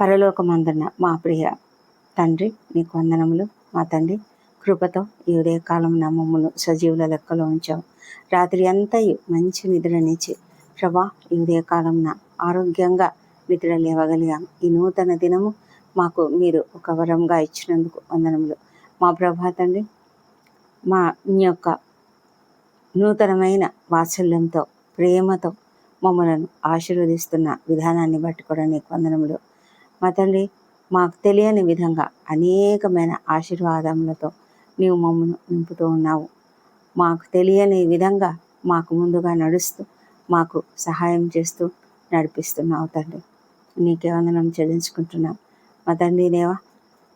పరలోకమందున్న మా ప్రియ తండ్రి, నీకు వందనములు. మా తండ్రి, కృపతో ఈ ఉదయకాలం నా మమ్మల్ని సజీవుల లెక్కలో ఉంచావు. రాత్రి అంతయు మంచి నిద్రనిచ్చి ప్రభా, ఈ ఉదయకాలం ఆరోగ్యంగా నిద్ర లేవగలిగాం. ఈ నూతన దినము మాకు మీరు ఒక వరంగా ఇచ్చినందుకు వందనములు. మా ప్రభా తండ్రి, మీ యొక్క నూతనమైన వాత్సల్యంతో, ప్రేమతో మమ్మలను ఆశీర్వదిస్తున్న విధానాన్ని బట్టి కూడా నీకు వందనములు. మా తండ్రి, మాకు తెలియని విధంగా అనేకమైన ఆశీర్వాదములతో నీవు మమ్మను నింపుతూ ఉన్నావు. మాకు తెలియని విధంగా మాకు ముందుగా నడుస్తూ మాకు సహాయం చేస్తూ నడిపిస్తున్నావు తండ్రి. నీకే వందనం చెల్లించుకుంటున్నాం. మా తండ్రి దేవా,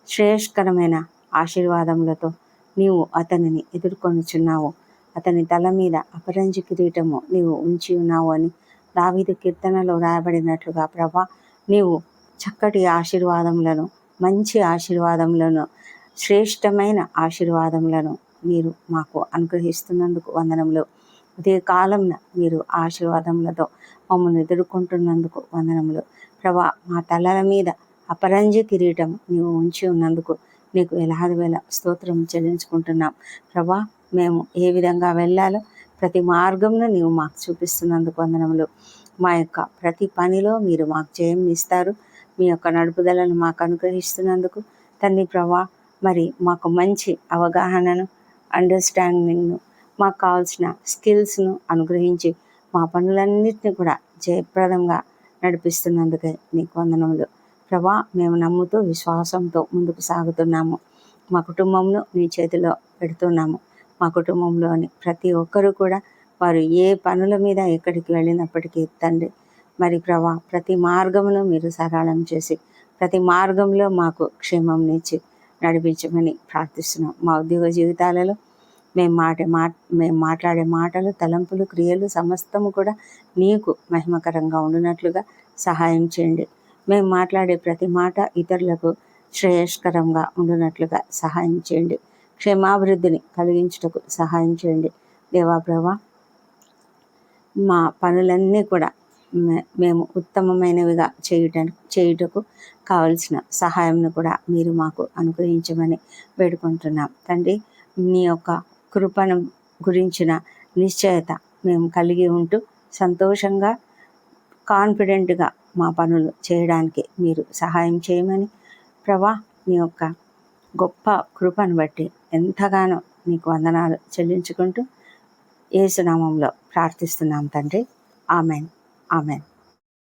శ్రేయస్కరమైన ఆశీర్వాదములతో నీవు అతనిని ఎదుర్కొనుచున్నావు. అతని తల మీద అపరంజి కిరీటము నీవు ఉంచి ఉన్నావు అని దావీదు కీర్తనలో రాయబడినట్లుగా ప్రభా, నీవు చక్కటి ఆశీర్వాదములను, మంచి ఆశీర్వాదములను, శ్రేష్టమైన ఆశీర్వాదములను మీరు మాకు అనుగ్రహిస్తున్నందుకు వందనములు. ఉదయ కాలంన మీరు ఆశీర్వాదములతో మమ్మల్ని ఎదుర్కొంటున్నందుకు వందనములు. ప్రభా, మా తలల మీద అపరంజి కిరీటం నీవు ఉంచి ఉన్నందుకు నీకు వేలాది వేల స్తోత్రం చెల్లించుకుంటున్నాం. ప్రభా, మేము ఏ విధంగా వెళ్ళాలో ప్రతి మార్గంలో నీవు మాకు చూపిస్తున్నందుకు వందనములు. మా యొక్క ప్రతి పనిలో మీరు మాకు జయం ఇస్తారు. మీ యొక్క నడుపుదలను మాకు అనుగ్రహిస్తున్నందుకు తండ్రి ప్రభా, మరి మాకు మంచి అవగాహనను, అండర్స్టాండింగ్ను, మాకు కావాల్సిన స్కిల్స్ను అనుగ్రహించి మా పనులన్నింటినీ కూడా జయప్రదంగా నడిపిస్తున్నందుకే నీకు వందనములు. ప్రభా, మేము నమ్ముతూ విశ్వాసంతో ముందుకు సాగుతున్నాము. మా కుటుంబంను నీ చేతిలో పెడుతున్నాము. మా కుటుంబంలోని ప్రతి ఒక్కరూ కూడా వారు ఏ పనుల మీద ఎక్కడికి వెళ్ళినప్పటికీ తండ్రి, మరి ప్రభా, ప్రతి మార్గమును మీరు సరళం చేసి ప్రతి మార్గంలో మాకు క్షేమంనిచ్చి నడిపించమని ప్రార్థిస్తున్నాం. మా ఉద్యోగ జీవితాలలో మేము మాట్లాడే మాటలు, తలంపులు, క్రియలు సమస్తము కూడా నీకు మహిమకరంగా ఉండినట్లుగా సహాయం చేయండి. మేము మాట్లాడే ప్రతి మాట ఇతరులకు శ్రేయస్కరంగా ఉండినట్లుగా సహాయం చేయండి. క్షేమాభివృద్ధిని కలిగించుటకు సహాయం చేయండి. దేవా ప్రభా, మా పనులన్నీ కూడా మేము ఉత్తమమైనవిగా చేయుటకు కావలసిన సహాయంను కూడా మీరు మాకు అనుగ్రహించమని వేడుకుంటున్నాం తండ్రి. మీ యొక్క కృపను గురించిన నిశ్చయత మేము కలిగి ఉంటూ సంతోషంగా, కాన్ఫిడెంట్గా మా పనులు చేయడానికి మీరు సహాయం చేయమని ప్రభా, నీ యొక్క గొప్ప కృపను బట్టి ఎంతగానో నీకు వందనాలు చెల్లించుకుంటూ యేసు నామములో ప్రార్థిస్తున్నాం తండ్రి. Amen, amen.